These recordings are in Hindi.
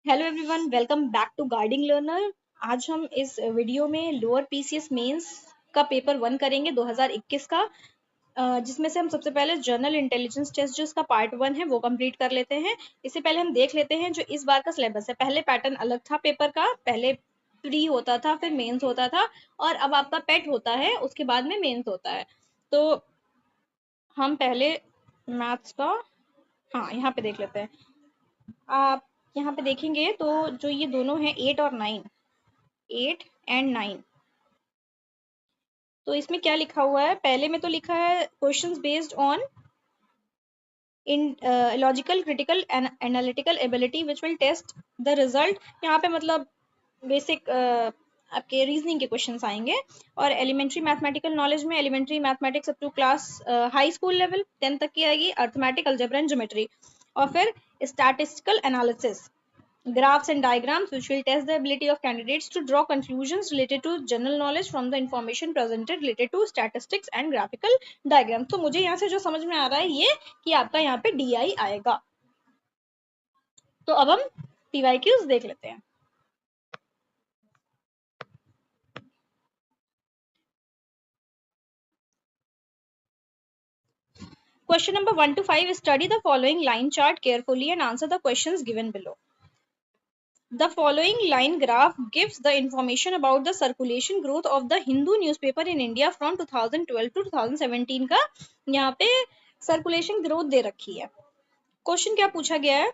Hello everyone, welcome back to guiding learner. आज हम इस वीडियो में लोअर पीसीएस मेंस का पेपर 1 करेंगे 2021 का, जिसमें से हम सबसे पहले जनरल इंटेलिजेंस टेस्ट जो इसका पार्ट 1 है वो कंप्लीट कर लेते हैं। इससे पहले हम देख लेते हैं जो इस बार का सिलेबस है। पहले पैटर्न अलग था पेपर का, पहले प्री होता था, फिर मेंस होता था, और अब आपका पेट होता है, उसके बाद में मेंस होता है। तो हम पहले मैथ्स का, हाँ, यहाँ पे देख लेते हैं। आप यहाँ पे देखेंगे तो जो ये दोनों हैं 8 और 9, 8 एंड 9, तो इसमें क्या लिखा हुआ है? पहले में तो लिखा है questions based on in logical critical and analytical ability which will test the result. यहाँ पे मतलब बेसिक आपके रीजनिंग के क्वेश्चंस आएंगे। और एलिमेंट्री मैथमेटिकल नॉलेज में elementary mathematics up to class high school level 10 तक की आएगी, अर्थमेटिक, अलजेब्रा एंड ज्योमेट्री। और फिर statistical analysis, graphs and diagrams which will test the ability of candidates to draw conclusions related to general knowledge from the information presented related to statistics and graphical diagrams। तो मुझे यहाँ से जो समझ में आ रहा है ये कि आपका यहाँ पे DI आएगा। तो अब हम PYQs देख लेते हैं। Question number 1 to 5, study the following line chart carefully and answer the questions given below. The following line graph gives the information about the circulation growth of the Hindu newspaper in India from 2012 to 2017 का यहाँ पे सर्कुलेशन ग्रोथ दे रखी है। क्वेश्चन क्या पूछा गया है?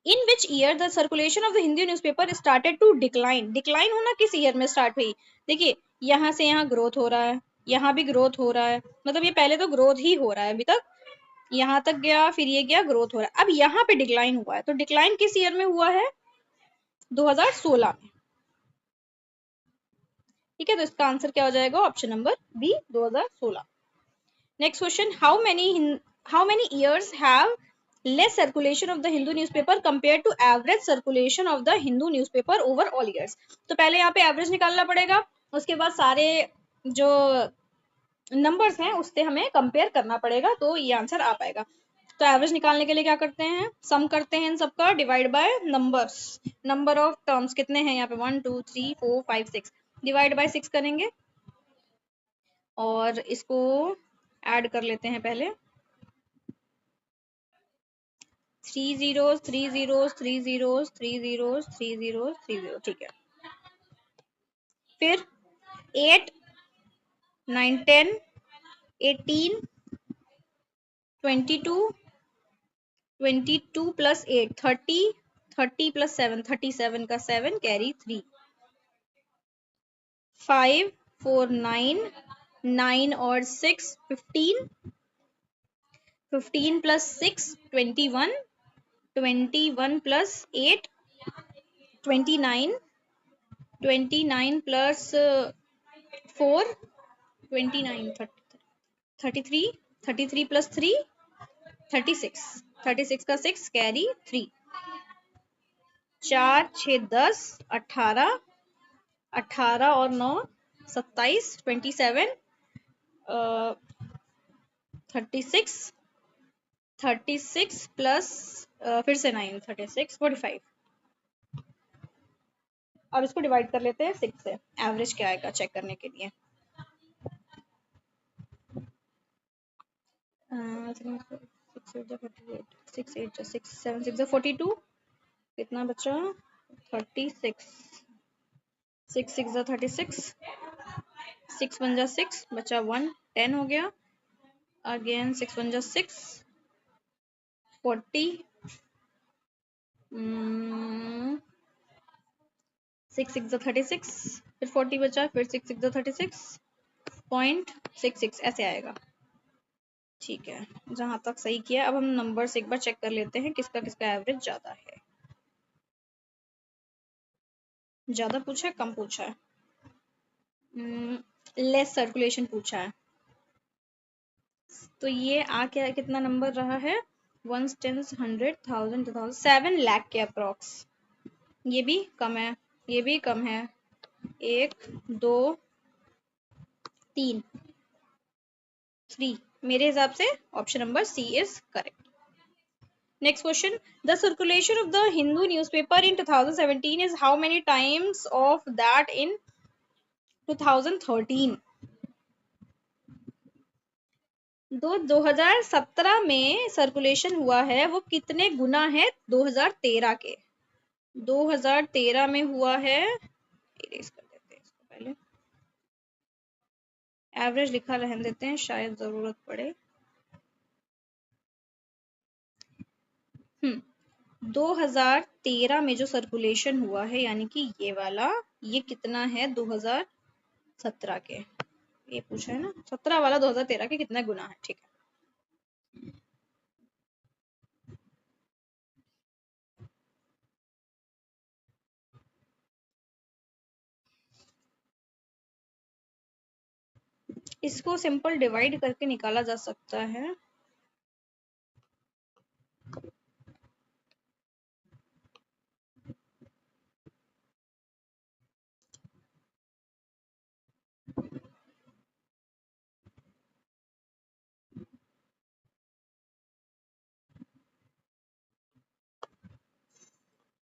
In which year the circulation of the Hindu newspaper started to decline. Decline होना किस ईयर में स्टार्ट हुई? देखिए, यहाँ से यहाँ ग्रोथ हो रहा है, यहाँ भी ग्रोथ हो रहा है, मतलब ये पहले तो ग्रोथ ही हो रहा है, अभी तक यहाँ तक गया, फिर ये गया, ग्रोथ हो रहा है। अब यहाँ पे डिक्लाइन हुआ है, तो डिक्लाइन किस ईयर में हुआ है? 2016 में। ठीक है, तो इसका आंसर क्या हो जाएगा? Option number B, 2016। Next question, how many years have less circulation of the Hindu newspaper compare to average circulation of the Hindu newspaper over all years. तो पहले यहाँ पे एवरेज निकालना पड़ेगा, उसके बाद सारे जो नंबर्स हैं उससे हमें कंपेयर करना पड़ेगा, तो ये आंसर आ पाएगा। तो एवरेज निकालने के लिए क्या करते हैं? सम करते हैं इन सबका, divide by numbers. Number of terms कितने हैं यहाँ पे? 1 2 3 4 5 6, डिवाइड बाय 6 करेंगे और इसको ऐड कर लेते हैं पहले। 3 zeros 3 zeros 3 zeros 3 zeros 3 zeros 3 zeros, ठीक है। फिर 8 9 10 18 22 22 प्लस 8 30 30 प्लस 7 37 का 7 कैरी 3 5 4 9 9 और 6 15 15 प्लस 6 21 21 प्लस 8 29 29 प्लस 4 29 33 33 प्लस 3 36 36 का 6 कैरी 3 4 6 10 18 18 और 9 27 27 36 36 प्लस फिर से 9 36 45। अब इसको डिवाइड कर लेते हैं 6 से, एवरेज क्या आएगा चेक करने के लिए। 6 8 6 7 6 42, कितना बचा? 36 6 6 36, 6 1 जा 6 बचा 1 10 हो गया, अगेन 6 1 जा 6 40, 6 6 जा 36, फिर 40 बचा, फिर 6 6 जा 36.66 ऐसे आएगा। ठीक है, जहां तक सही किया। अब हम नंबर्स एक बार चेक कर लेते हैं किसका किसका एवरेज ज्यादा है। ज्यादा पूछा है कम पूछा है? लेस सर्कुलेशन पूछा है, तो ये आ क्या कितना नंबर रहा है? 1 10 100 1000 2000 7 लाख के अप्रोक्स। ये भी कम है, ये भी कम है। 1 2 3 3, मेरे हिसाब से option number C is correct. Next question. The circulation of the Hindu newspaper in 2017 is how many times of that in 2013? तो 2017 में सर्कुलेशन हुआ है वो कितने गुना है 2013 के? 2013 में हुआ है, इरेज कर देते हैं इसको, पहले एवरेज लिखा रहने देते हैं, शायद जरूरत पड़े। 2013 में जो सर्कुलेशन हुआ है यानी कि ये वाला, ये कितना है 2017 के? ये पूछा है ना, 17 वाला 2013 के कितना गुना है, ठीक है। इसको सिंपल डिवाइड करके निकाला जा सकता है।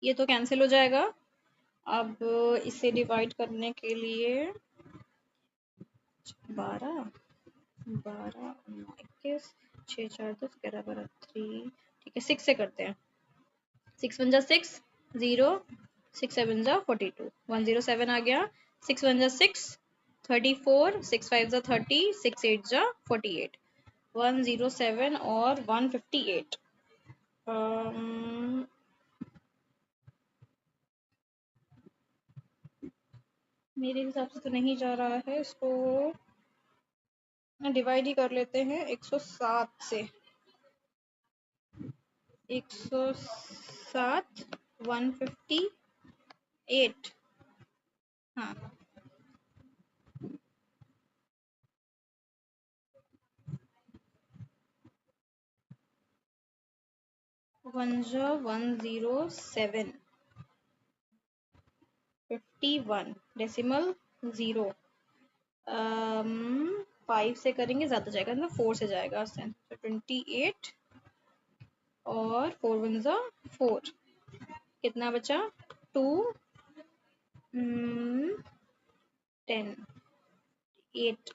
ये तो कैंसिल हो जाएगा। अब इसे डिवाइड करने के लिए 12 12 21 6 4 10 11 12 3, ठीक है 6 से करते हैं। 6 1 जा 6 0, 6 7 जा 42, 107 आ गया। 6 1 जा 6 34, 6 5 जा 30, 6 8 जा 48, 107 और 158। मेरे हिसाब से तो नहीं जा रहा है, इसको डिवाइड ही कर लेते हैं 107 से। 107 158, हाँ 107 51 डेसिमल 0, 5 से करेंगे ज्यादा जाएगा ना, 4 से जाएगा, 28 और 4 1 जा 4, कितना बचा 2 10 8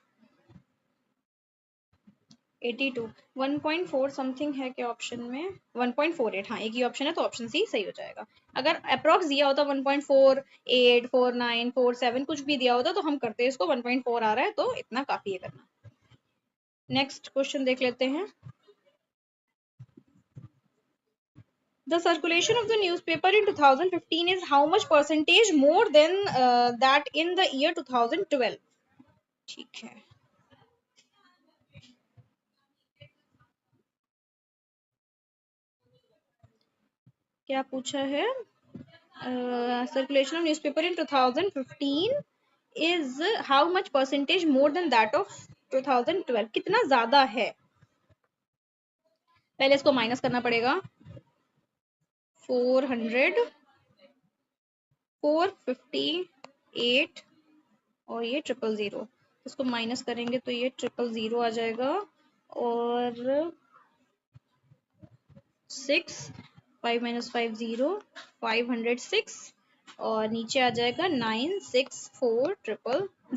82, 1.4 समथिंग है क्या ऑप्शन में? 1.48, हाँ एक ही ऑप्शन है तो ऑप्शन सी सही हो जाएगा। अगर अप्रोक्स दिया होता 1.48 49 47 कुछ भी दिया होता तो हम करते, इसको 1.4 आ रहा है तो इतना काफी है करना। नेक्स्ट क्वेश्चन देख लेते हैं। The circulation of the newspaper in 2015 is how much percentage more than that in the year 2012? ठीक है, क्या पूछा है? Circulation of newspaper in 2015 is how much percentage more than that of 2012? कितना ज्यादा है? पहले इसको माइनस करना पड़ेगा। 400 458 और ये 000, इसको माइनस करेंगे तो ये 000 आ जाएगा और 6 5 - 5 0 506 और नीचे आ जाएगा 964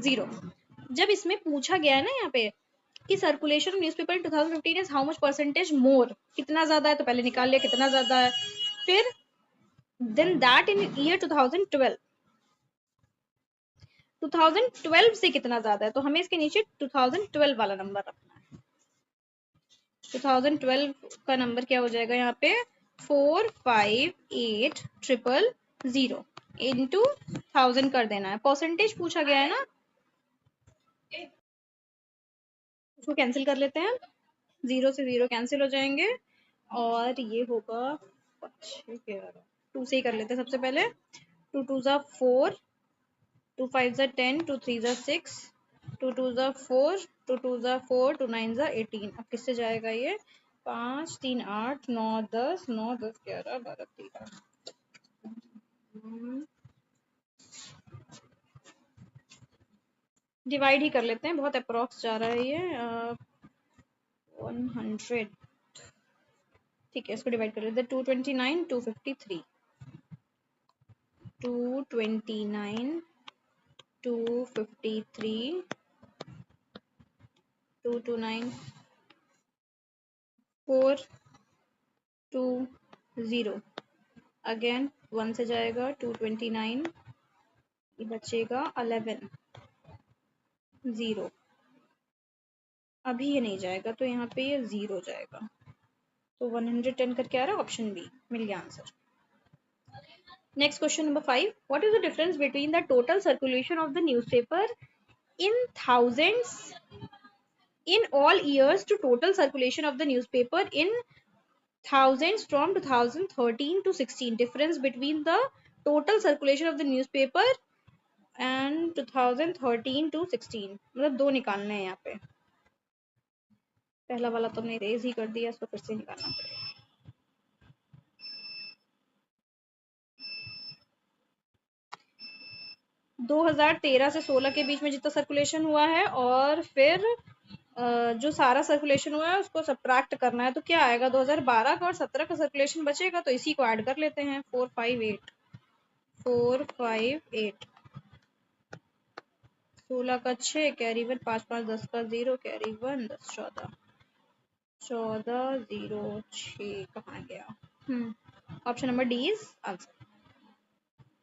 000। जब इसमें पूछा गया है ना यहाँ पे कि circulation newspaper in 2015 is how much percentage मोर, कितना ज्यादा है, तो पहले निकाल लिया कितना ज्यादा है, फिर देन दैट इन ईयर 2012, 2012 से कितना ज्यादा है, तो हमें इसके नीचे 2012 वाला नंबर रखना है। 2012 का नंबर क्या हो जाएगा यहाँ पे 458 इंटू 1000 कर देना है, परसेंटेज पूछा गया है ना, उसको कैंसिल कर लेते हैं, 0 से 0 कैंसिल हो जाएंगे और ये होगा 2 से ही कर लेते हैं सबसे पहले। 2 2 जा 4, 2 5 जा 10, 2 3 जा 6, 2 2 जा 4, 2 2 जा 4, 2 9 जा 18। अब किससे जाएगा ये? 5 3 8 9 10 9 10 11 12 13, डिवाइड ही कर लेते हैं, बहुत अप्रोक्स जा रहा है ये। 100, ठीक है, इसको डिवाइड कर लेते हैं 229 253 229 253 229 420 अगेन 1 से जाएगा 229 ये बचेगा 11 0 अभी ये नहीं जाएगा तो यहाँ पे ये 0 जाएगा तो 110 करके आ रहा है ऑप्शन बी मिल गया answer. Next question number 5. What is the difference between the total circulation of the newspaper in thousands in all years to total circulation of the newspaper in thousands from 2013 to 16? Difference between the total circulation of the newspaper and 2013 to 16. मतलब दो निकालने हैं यहाँ पे. पहला वाला तो हमने रेज ही कर दिया, इसको फिर से निकालना पड़ेगा. 2013 से 16 के बीच में जितना सर्कुलेशन हुआ है और फिर जो सारा सर्कुलेशन हुआ है उसको सब्ट्रैक्ट करना है तो क्या आएगा 2012 का और 17 का सर्कुलेशन बचेगा तो इसी को ऐड कर लेते हैं 458 16 का 6 कैरी 1 5 5 10 का 0 कैरी 1 10 14 14 0 6 कहाँ गया. Option number D is answer.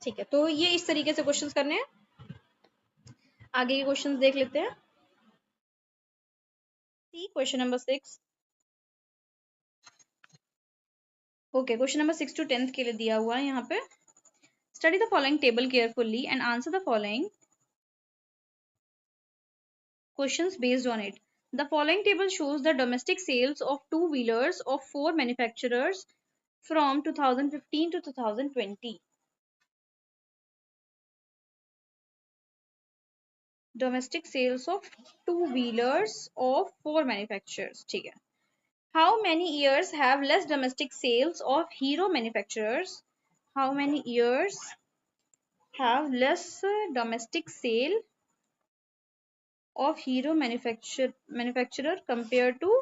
ठीक है, तो ये इस तरीके से क्वेश्चंस करने हैं. आगे के क्वेश्चंस देख लेते हैं. See question number 6. Okay, question number 6 to 10th के लिए दिया हुआ है यहाँ पे. Study the following table carefully and answer the following questions based on it. The following table shows the domestic sales of two-wheelers of four manufacturers from 2015 to 2020. Domestic sales of two-wheelers of four manufacturers. ठीक है. How many years have less domestic sales of Hero manufacturers? How many years have less domestic sale of Hero manufacturer compared to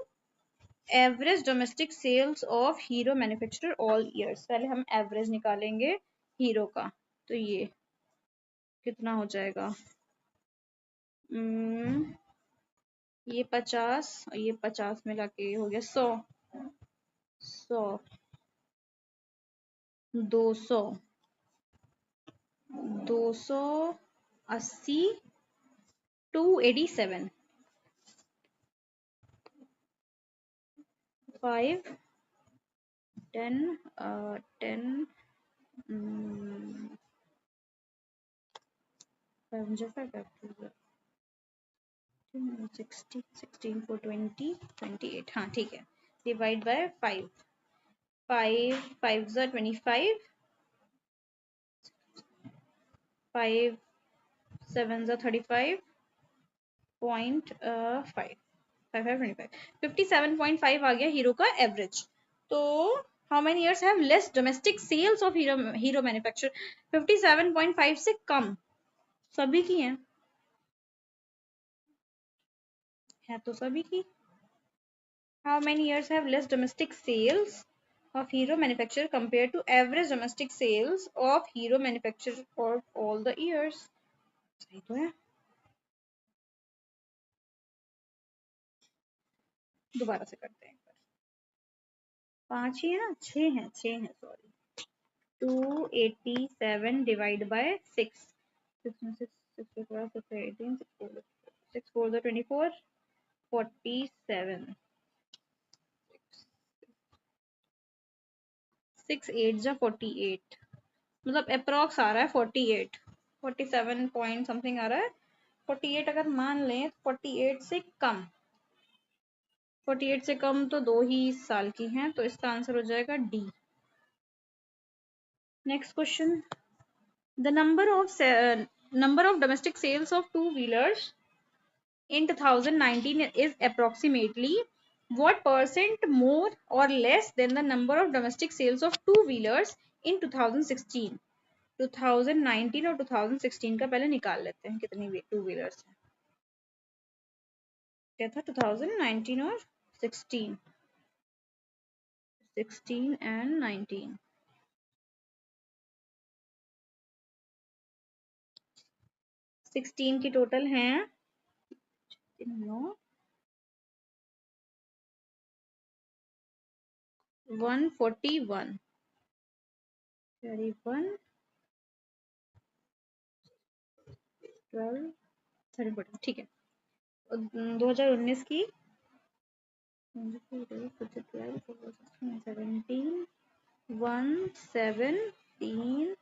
average domestic sales of Hero manufacturer all years. पहले हम एवरेज निकालेंगे हीरो का तो ये कितना हो जाएगा. ये 50 और ये 50 मिला के हो गया 100 200 280 287 5 10 10 60 16 4 20 28. हाँ ठीक है. डिवाइड बाय 5 5 25 5 7 35.5 57.5 आ गया हीरो का एवरेज. तो how many years have less domestic sales of Hero manufacture. 57.5 से कम सभी की है तो सभी की. How many years have less domestic sales of hero manufacturer compared to average domestic sales of hero manufacturer for all the years. सही तो है. दोबारा से करते हैं. 5 ही है ना, 6 है सॉरी. 287 डिवाइड बाय 6 6 18 6 4 24 47 6 8 जा 48 मतलब अप्रॉक्स आ रहा है 48 47 पॉइंट समथिंग आ रहा है. 48 अगर मान लें 48 से कम 48 से कम तो 2 ही साल की हैं तो इसका आंसर हो जाएगा D. Next question. The number of domestic sales of two wheelers in 2019 is approximately what percent more or less than the number of domestic sales of two wheelers in 2016. 2019 और 2016 का पहले निकाल लेते हैं कितनी टू व्हीलर्स हैं. क्या था 2019 और 16. 16 and 19। 16 की टोटल हैं 141। कैरी 1 12 13 14, ठीक है। 2019 की 17 1 7 3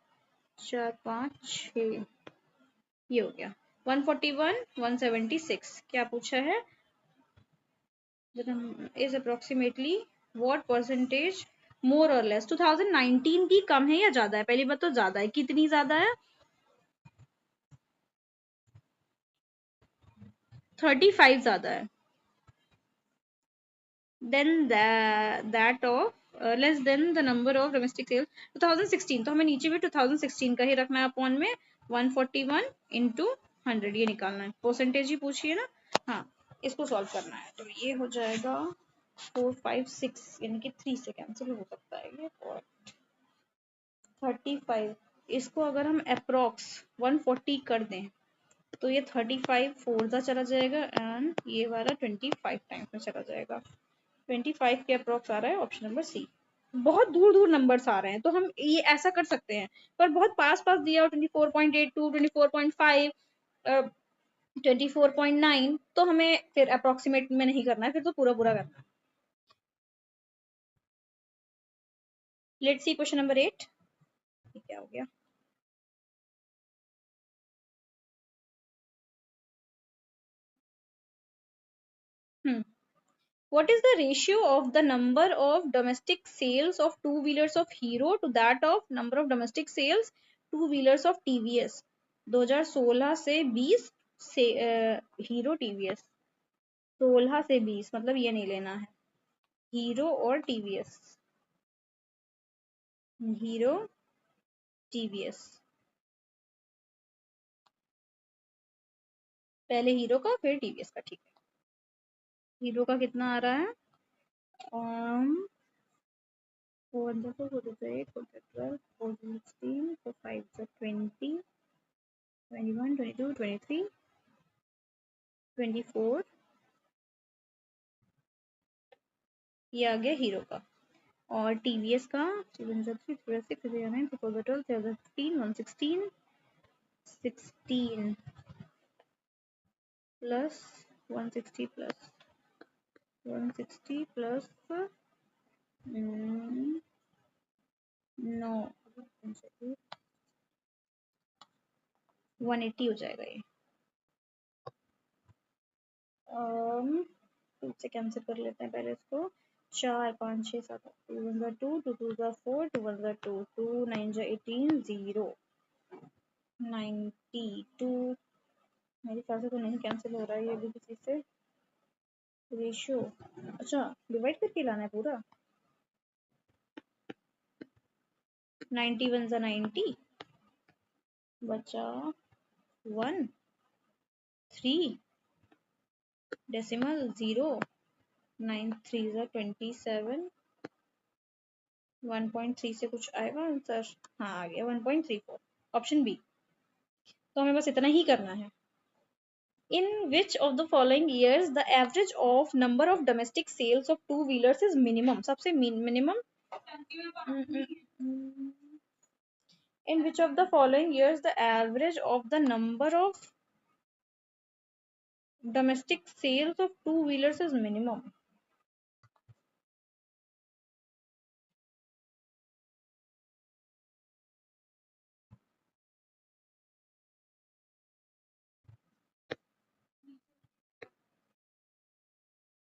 4 5 6, ये हो गया 141 176। क्या पूछा है? Is approximately what percentage more और लेस। 2019 की कम है या ज्यादा है? पहली बात तो ज्यादा है, कितनी ज्यादा है? 35 ज्यादा है। Then that of less than the number of domestic sales 2016, तो हमें नीचे भी 2016 का ही रखना है अपॉन में 141 इंटू 100, ये निकालना है। परसेंटेज ही पूछिए ना। हाँ, इसको सॉल्व करना है, तो ये हो जाएगा 4 5 6, यानी कि 3 से कैंसिल हो सकता है ये, और 35। इसको अगर हम अप्रोक्स 140 कर दें तो ये 35 4 जा चला जाएगा एंड ये वाला 25 टाइम्स में चला जाएगा। 25 के अप्रोक्स आ रहा है ऑप्शन नंबर सी। बहुत दूर दूर नंबर्स आ रहे हैं तो हम ये ऐसा कर सकते हैं, पर बहुत पास पास दिया हो 24.82 24.5 24.9, तो हमें फिर अप्रोक्सीमेट में नहीं करना है, फिर तो पूरा पूरा करना है। लेट्स सी क्वेश्चन नंबर 8, क्या हो गया? What is the ratio of the number of domestic sales of two wheelers of Hero to that of number of domestic sales two wheelers of TVS? 2016 से 20 से हीरो टीवीएस, 16 से 20 मतलब ये नहीं लेना है, हीरो और टीवीएस, हीरो टीवीएस। पहले हीरो का फिर टीवीएस का, ठीक है। हीरो का कितना आ रहा है? 4 4 4 8 4 12 4 16 4 5 20 21 22 23 24, ये आ गया हीरो का। और टीवीएस का 3 3 6 9 12 15 116 16 प्लस 160 प्लस 160 प्लस 9 180 हो जाएगा ये। से कैंसिल कर लेते हैं पहले इसको। 4 5 6 7 2 1 2 2 2 4 2 1 2 2 9 18 0 92। मेरे ख्याल से तो नहीं कैंसिल हो रहा है ये भी किसी से। रेशियो, अच्छा डिवाइड करके लाना है पूरा। 91 ज़ा 90 बचा 1 3 डेसिमल 0 9 3 ज़ा 27 1.3 से कुछ आएगा आंसर। हाँ आ गया 1.34, ऑप्शन बी। तो हमें बस इतना ही करना है। In which of the following years the average of number of domestic sales of two wheelers is minimum? सबसे minimum। In which of the following years the average of the number of domestic sales of two wheelers is minimum?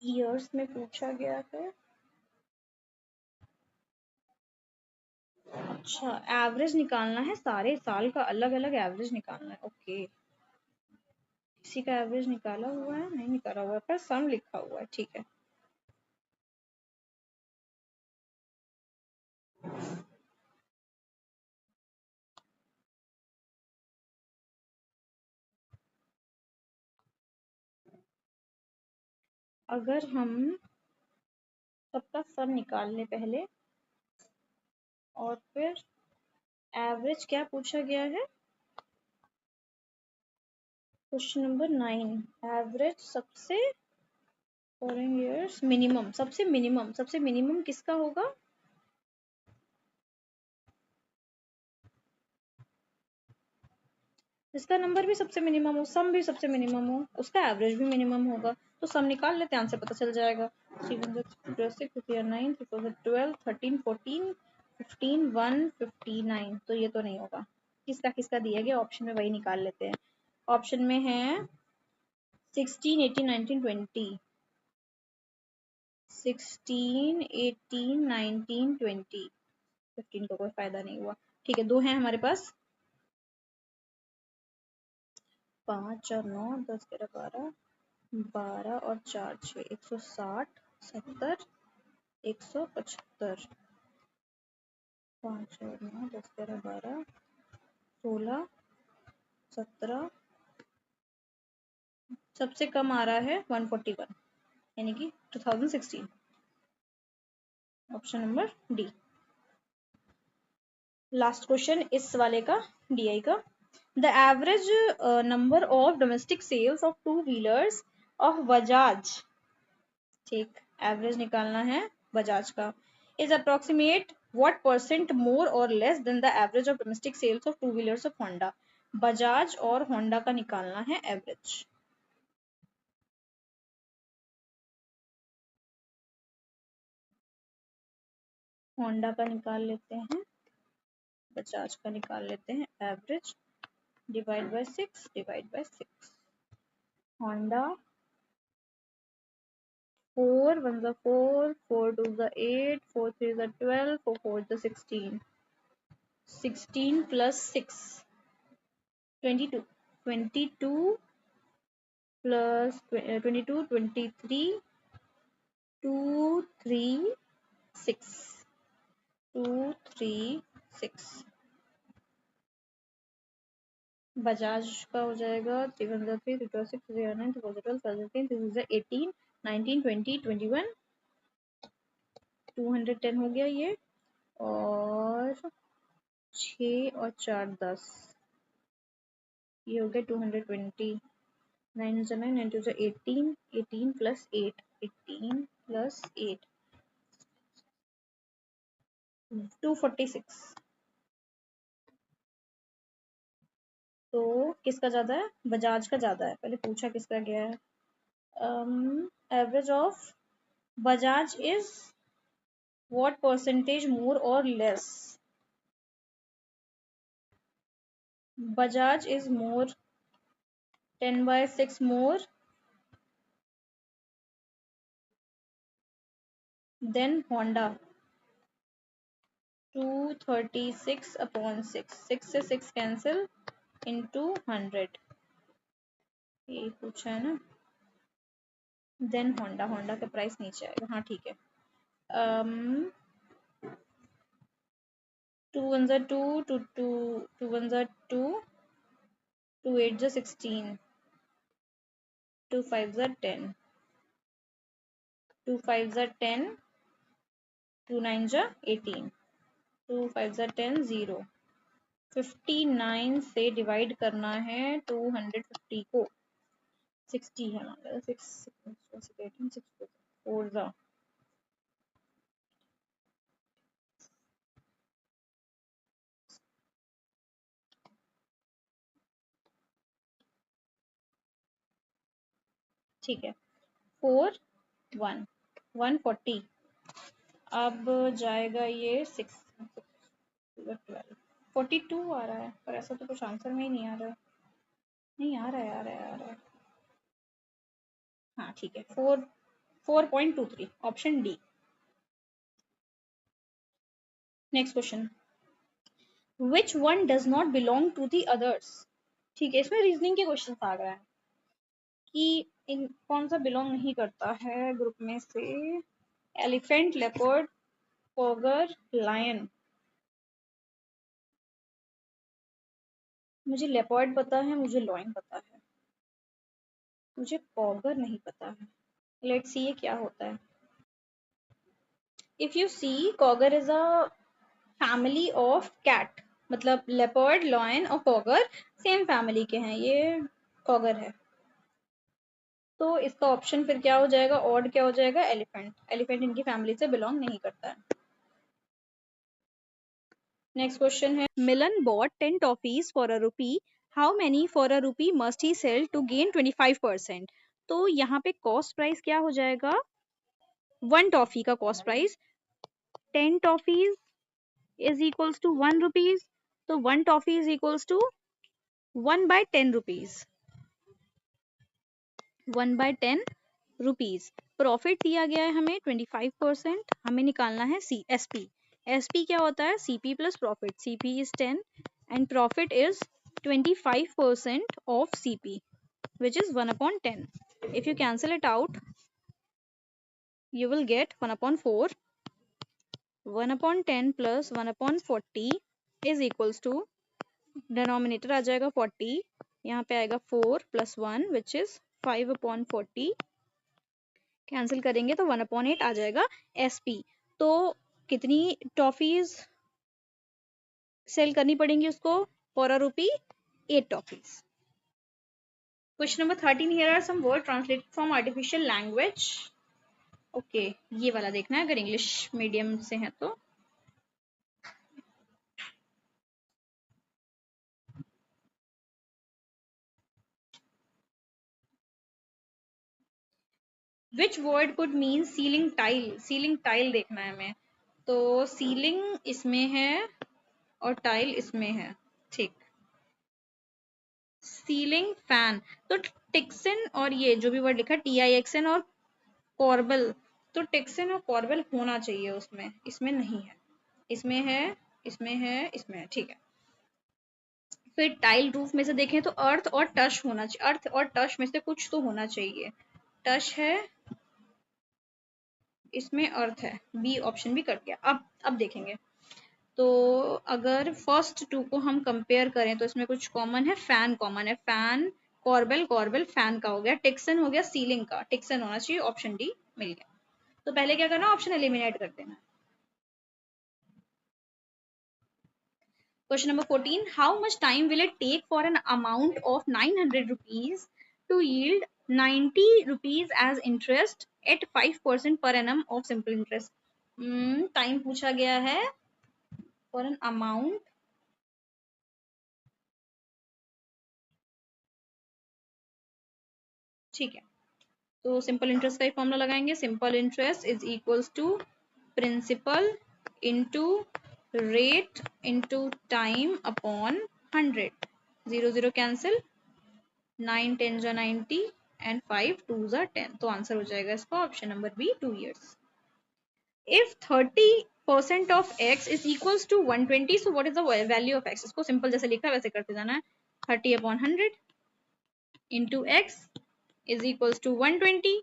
Years में पूछा गया है। अच्छा, एवरेज निकालना है, सारे साल का अलग अलग एवरेज निकालना है। ओके, किसी का एवरेज निकाला हुआ है? नहीं निकाला हुआ है, पर सम लिखा हुआ है, ठीक है। अगर हम सबका सम निकाल ले पहले, और फिर एवरेज क्या पूछा गया है, क्वेश्चन नंबर 9, एवरेज सबसे फॉलोइंग ईयर्स मिनिमम, सबसे मिनिमम किसका होगा, जिसका नंबर भी सबसे मिनिमम हो, सम भी सबसे मिनिमम हो, उसका एवरेज भी मिनिमम होगा। तो सम निकाल लेते हैं, आंसर पता चल जाएगा। 9 12 13 14 15 1 59, तो ये तो नहीं होगा। किसका किसका दिया गया ऑप्शन में, वही निकाल लेते हैं। ऑप्शन में है 16 18 19 20, 16 18 19 20, 15 का कोई फायदा नहीं हुआ। ठीक है, दो हैं हमारे पास, 5 और 9 10 11 12, 12 और 4 6, 160 70 175, 5 और 9 10 11 12 16 17, सबसे कम आ रहा है 141, यानी कि 2016, option number D. Last question इस वाले का, डीआई का, the average number of domestic sales of two wheelers of Bajaj, ठीक, एवरेज निकालना है बजाज का, is approximate what percent more और less than the average of domestic sales of two wheelers of Honda. Bajaj और होंडा का निकालना है एवरेज। होंडा का निकाल लेते हैं, बजाज का निकाल लेते हैं, average divide by 6 divide by 6, Honda 4 1 the 4 4 2 the 8 4 3 the 12 4 4 the 16, 16 plus 6 22, 22 plus 22 23 2 3 6, 2 3 6, Bajaj का हो जाएगा 3 1 3 3 6 0 9 3 4 12 13 18 19 20 21, 210 हो गया ये, और 6 और 4 10, ये हो गया 220, 9 9 9 2 18, 18 plus 8 18 plus 8 246। तो किसका ज्यादा है, बजाज का ज्यादा है। पहले पूछा किसका गया है, average of Bajaj is what percentage more और less, Bajaj is more 10/6 more than Honda, 236/6, 6 से 6 कैंसिल into 100, यही पूछा है ना। देन होंडा, होंडा का प्राइस नीचे आएगा, हाँ ठीक है। 2 1 2 2 2 2 1 2 2 8 16, 2 5 10, 2 5 10, 2 9 18, 2 5 10 0, 59 से डिवाइड करना है 250 को, 60 है मान लो, 6 18 6 4 ठीक है, 4 1 140, अब जाएगा ये 6 12 42 आ रहा है, पर ऐसा तो कुछ आंसर में ही नहीं आ रहा है, नहीं आ रहा है, आ रहा है, आ रहा है, हाँ ठीक है, 4.23, option D. Next question, which one does not belong to the others, ठीक है, इसमें रीजनिंग के क्वेश्चन आ गए हैं कि इन कौन सा बिलोंग नहीं करता है ग्रुप में से, एलिफेंट, लेपर्ड, पॉगर, लायन। मुझे लेपर्ड पता है, मुझे लॉयन पता है, मुझे पॉगर नहीं पता है। लेट्स सी ये क्या होता है। If you see cougar is a family of cat, मतलब लेपर्ड, लॉयन और कॉगर सेम फैमिली के हैं, ये कॉगर है। तो इसका ऑप्शन फिर क्या हो जाएगा, ऑड क्या हो जाएगा, एलिफेंट। एलिफेंट इनकी फैमिली से बिलोंग नहीं करता है। नेक्स्ट क्वेश्चन है, Milan bought 10 toffees for a rupee, how many for a rupee must he sell to gain 25%। तो यहाँ पे कॉस्ट प्राइस क्या हो जाएगा, 1 टॉफी का cost price, 10 toffees is equals to 1 rupees, तो 1 toffee is equals to 1/10 rupees, 1/10 rupees. Profit दिया गया है हमें 25%, हमें निकालना है एसपी। एसपी क्या होता है, CP plus profit. CP is 10 and profit is 25% of CP, which is 1/10. If you cancel it out, you will get 1/4. 1/10 plus 1/40 is equals to, denominator आ जाएगा 40, यहाँ पे आएगा 4 + 1 which is 5/40। कैंसिल करेंगे तो 1/8 आ जाएगा एसपी। तो कितनी टॉफीज सेल करनी पड़ेंगी उसको for a rupee, 8 toffees. Question number 13, here are some word translated from artificial language. Okay, ये वाला देखना है अगर इंग्लिश मीडियम से है तो। Which word could mean ceiling tile, ceiling tile देखना है हमें। तो सीलिंग इसमें है और टाइल इसमें है, ठीक। सीलिंग फैन, तो टिक्सन और ये जो भी वर्ड लिखा है TIXN और कॉर्बल, तो टिक्सन और कॉर्बल होना चाहिए उसमें, इसमें नहीं है, इसमें है, इसमें है, इसमें है, ठीक है। फिर टाइल रूफ में से देखें तो अर्थ और टच होना चाहिए, अर्थ और टच में से कुछ तो होना चाहिए। टच है, इसमें अर्थ है, बी ऑप्शन भी कट गया। अब देखेंगे तो अगर फर्स्ट टू को हम कंपेयर करें तो इसमें कुछ कॉमन है, फैन कॉमन है, फैन कॉर्बल, कॉर्बल फैन का हो गया, टिक्सन हो गया सीलिंग का, टिक्सन होना चाहिए, ऑप्शन डी मिल गया। तो पहले क्या करना, ऑप्शन एलिमिनेट कर देना। Question number 14. How much time will it take for an amount of 900 rupees to yield 90 rupees as interest at 5% per annum of simple interest? Time पूछा गया है for an amount, ठीक है। तो सिंपल इंटरेस्ट का ही फॉर्मूला लगाएंगे, simple interest is equals to principal into rate into time upon 100। 0 0 cancel, 9 10 जा 90 एंड 5 2 जा 10, तो आंसर हो जाएगा इसका option number B, 2 years। If 30% of x is equals to 120, so what is the value of x? इसको सिंपल जैसे लिखा है वैसे करते जाना है, 30/100 into x is equals to 120,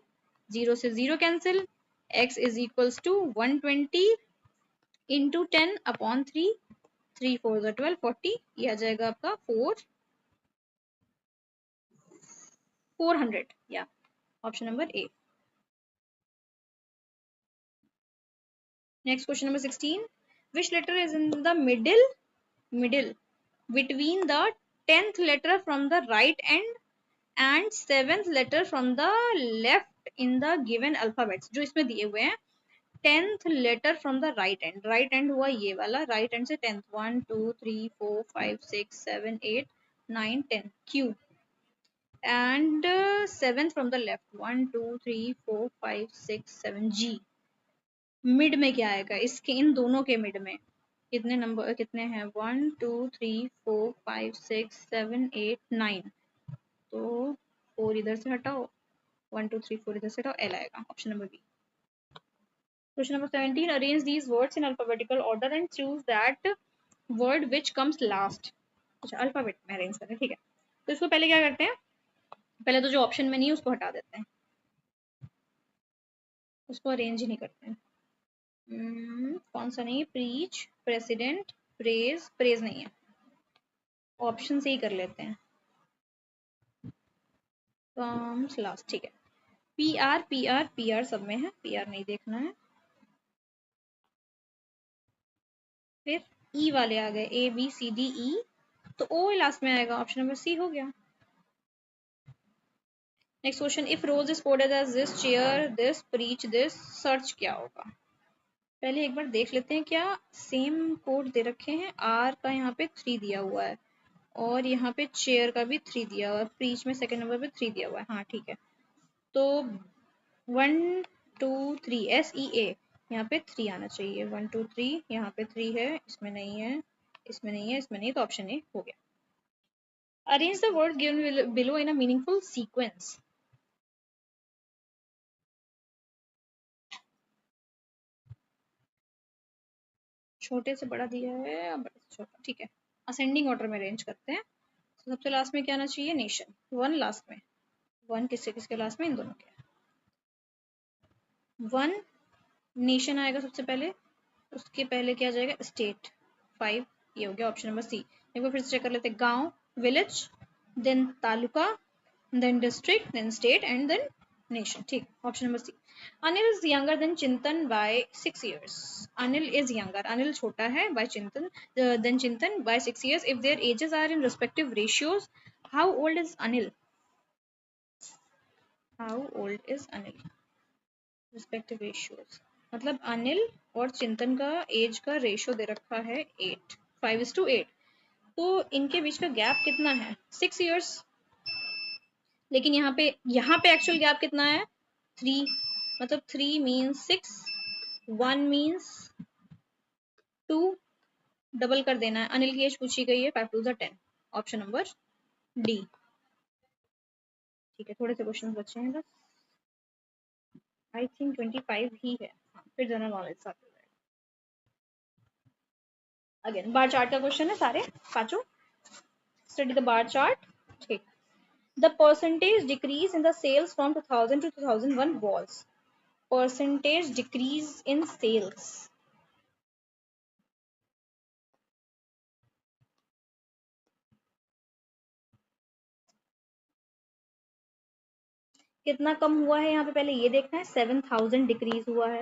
0 से 0 cancel, x is equals to 120 into 10/3, 3 4 जा 12, 40, ये आ जाएगा आपका 400, या option number A. Next question number 16. Which letter is in the middle between the 10th letter from the right end and 7th letter from the left in the given alphabets? जो इसमें दिए हुए हैं, 10th letter from the right end, right end हुआ ये वाला, right end से 10th, 1 2 3 4 5 6 7 8 9 10 Q, and 7th from the left, 1 2 3 4 5 6 7 G। Mid में क्या आएगा, इसके इन दोनों के मिड में कितने नंबर, कितने हैं, 1 2 3 4 5 6 7 8 9, तो 4 इधर से हटाओ, 1 2 3 4 इधर से हटाओ, एल आएगा, option number B. Question number 17, arrange these words in alphabetical order and choose that word which comes last. अच्छा, अल्फाबेट में अरेंज करें, ठीक है। तो इसको पहले क्या करते हैं, पहले तो जो ऑप्शन में नहीं है उसको हटा देते हैं, उसको अरेंज ही नहीं करते हैं। कौन सा नहीं, प्रीच, प्रेसिडेंट, प्रेज, प्रेज नहीं है, ऑप्शन से ही कर लेते हैं, कम्स लास्ट, ठीक है। पी आर सब में है, पी आर नहीं देखना है। फिर ई वाले आ गए, A B C D E, तो ओ लास्ट में आएगा, ऑप्शन नंबर सी हो गया। Next question, if rose is coded as this, chair this, preach this, search क्या होगा? पहले एक बार देख लेते हैं, क्या सेम कोड दे रखे हैं। आर का यहाँ पे 3 दिया हुआ है और यहाँ पे चेयर का भी 3 दिया हुआ है, प्रीच में सेकंड नंबर पे 3 दिया हुआ है। हाँ ठीक है, तो 1 2 3 एस ई ए, यहाँ पे 3 आना चाहिए। 1 2 3, यहाँ पे 3 है, इसमें नहीं है, इसमें नहीं है, इसमें नहीं, तो ऑप्शन ए हो गया। Arrange the word given below in a meaningful sequence. छोटे से बड़ा दिया है, अब बड़े से छोटा, ठीक है। असेंडिंग ऑर्डर में अरेंज करते हैं। तो सबसे लास्ट में क्या आना चाहिए? नेशन। 1 लास्ट में, 1 किसके किसके लास्ट में? इन दोनों के। 1 नेशन आएगा सबसे पहले, उसके पहले क्या जाएगा? स्टेट। 5, ये हो गया ऑप्शन नंबर सी। एक बार फिर से चेक कर लेते हैं, गांव, village, then taluka, then district, then state and then nation. ठीक, option number C. Anil is younger than Chintan by 6 years. Anil is younger, Anil छोटा है, by Chintan than Chintan by 6 years. If their ages are in respective ratios, how old is Anil? How old is Anil? Respective ratios मतलब अनिल और चिंतन का एज का रेशियो दे रखा है 8, 5:8। तो इनके बीच का गैप कितना है? 6 years। लेकिन यहाँ पे एक्चुअल गैप कितना है? 3, मतलब 3 मीन्स 6, 1 मीन्स 2, डबल कर देना है। अनिल की एज पूछी गई है, 5 2 10, ऑप्शन नंबर डी। ठीक है, थोड़े से क्वेश्चन बचे हैं बस, आई थिंक 25 ही है। हाँ, फिर जनरल नॉलेज साथ हो जाएगा। अगेन बार चार्ट का क्वेश्चन है सारे पांचों। Study the bar chart. ठीक, the percentage decrease in the sales from 2000 to 2001 was? Percentage decrease in sales, कितना कम हुआ है यहाँ पे पहले ये देखना है। 7000 डिक्रीज हुआ है,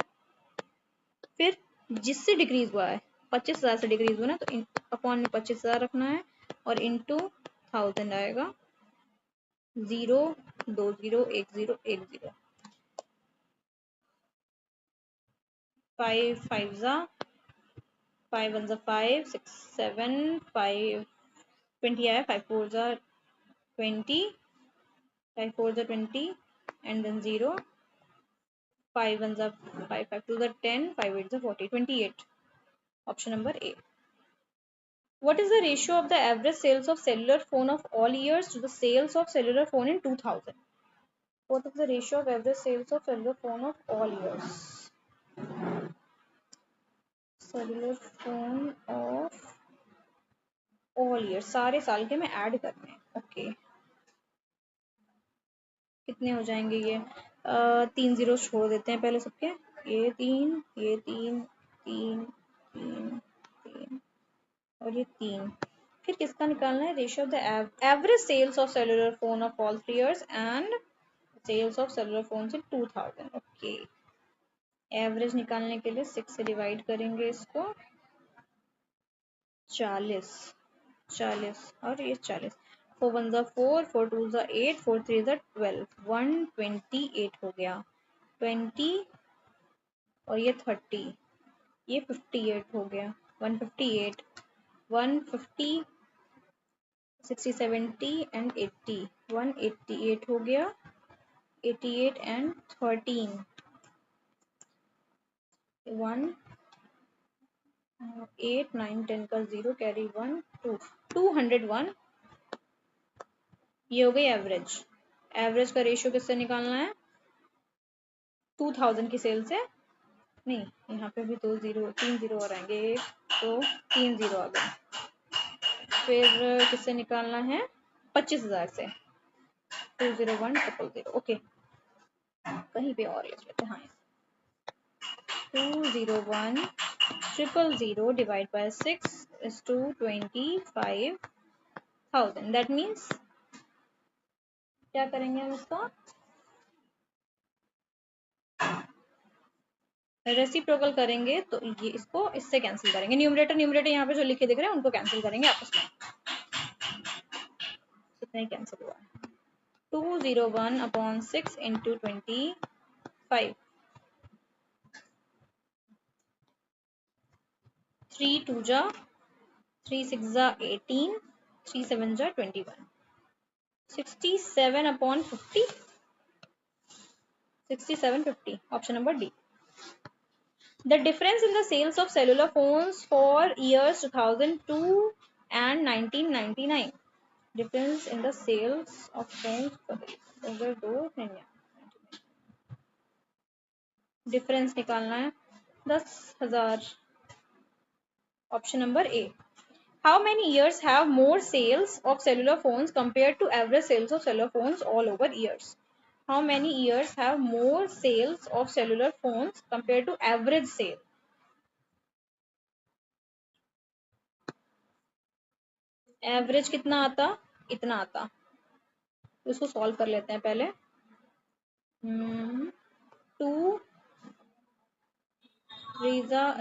फिर जिससे डिक्रीज हुआ है 25,000 से डिक्रीज हुआ ना, तो अपॉन में 25,000 रखना है और इंटू 1000 आएगा। 0 2 0 1 0 1 0, 5 5 5 1 5 6 7 5 20 आया, 5 4 20, 5 4 20 and then 0, 5 1 5 5 2 10, 5 8 40, 28, option number A. What is the ratio of the average sales of cellular phone of all years to the sales of cellular phone in 2000? What is the ratio of average sales of cellular phone of all years? Cellular phone of all years, सारे साल के मैं ऐड करने हैं। ओके, कितने हो जाएंगे ये? 3 जीरो छोड़ देते हैं पहले सबके, ये 3, ये 3, 3 3 3 और ये 3। फिर किसका निकालना है? Ratio of the average sales of cellular phone of all 3 years and sales of cellular phone in 2000। Okay, average निकालने के लिए 6 से डिवाइड करेंगे इसको, 40 40 और ये 40। 4 1 4, 4 2 8, 4 3 12, 128 हो गया। 20 और ये 30, ये 58 हो गया। 158, 150, 60 70 एंड 80, 188 हो गया। 88 एंड 13, 1 8 9 10 का 0 कैरी 1 2, 201। ये हो गई एवरेज। एवरेज का रेशियो किससे निकालना है? 2000 की सेल से नहीं, यहाँ पे भी 2 0 3 0 और आएंगे, तो 3 0 आ गए। फिर किससे निकालना है? 25,000 से। 201 000। ओके, कहीं पे और लिख लेते हैं। हाँ, 201 000 divide by 6 is to 25,000। That means क्या करेंगे हम इसका? रेसिप्रोकल करेंगे तो ये इसको इससे कैंसिल करेंगे, न्यूमरेटर यहाँ पे जो लिखे दिख रहे हैं उनको कैंसिल करेंगे आपस में, कितने कैंसिल हुआ है 201/6 इंटू 25, 3 2 जा 3 6 जा 18, 3 7 जा 21, 67/50, 6750, option number D. The difference in the sales of cellular phones for years 2002 and 1999. Difference in the sales of phones for over 2 difference निकालना है 10,000, option number A. How many years have more sales of cellular phones compared to average sales of cellular phones all over years? How many years have more sales of cellular phones compared to average sale? Average कितना आता, इतना आता, तो इसको सॉल्व कर लेते हैं पहले. 2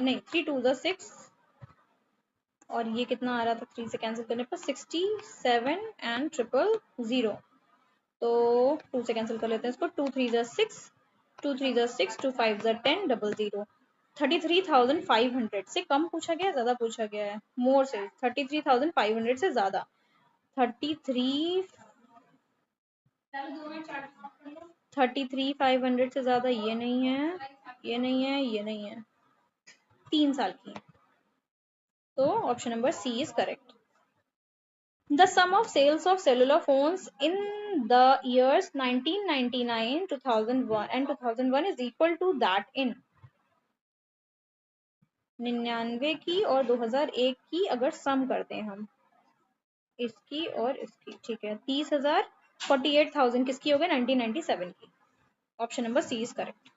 नहीं 3 2 6, और ये कितना आ रहा था 3 से कैंसिल करने पर 67 एंड 000, तो 2 से कैंसिल कर लेते हैं इसको. 2 3 6, 2 3 6, 2 5 10, 00. 33,500 से कम पूछा गया, ज्यादा पूछा गया है. मोर से 33,500 से ज्यादा. 33,500 से ज्यादा ये नहीं है, ये नहीं है, ये नहीं है. 3 साल की. तो option number C is correct. The sum of sales of cellular phones in the years 1999, 2001 and 2001 is equal to that in 99 की और 2001 की अगर सम करते हैं हम, इसकी और इसकी, ठीक है. 30,000, 48,000 किसकी हो गई 1997 की. Option number C is correct.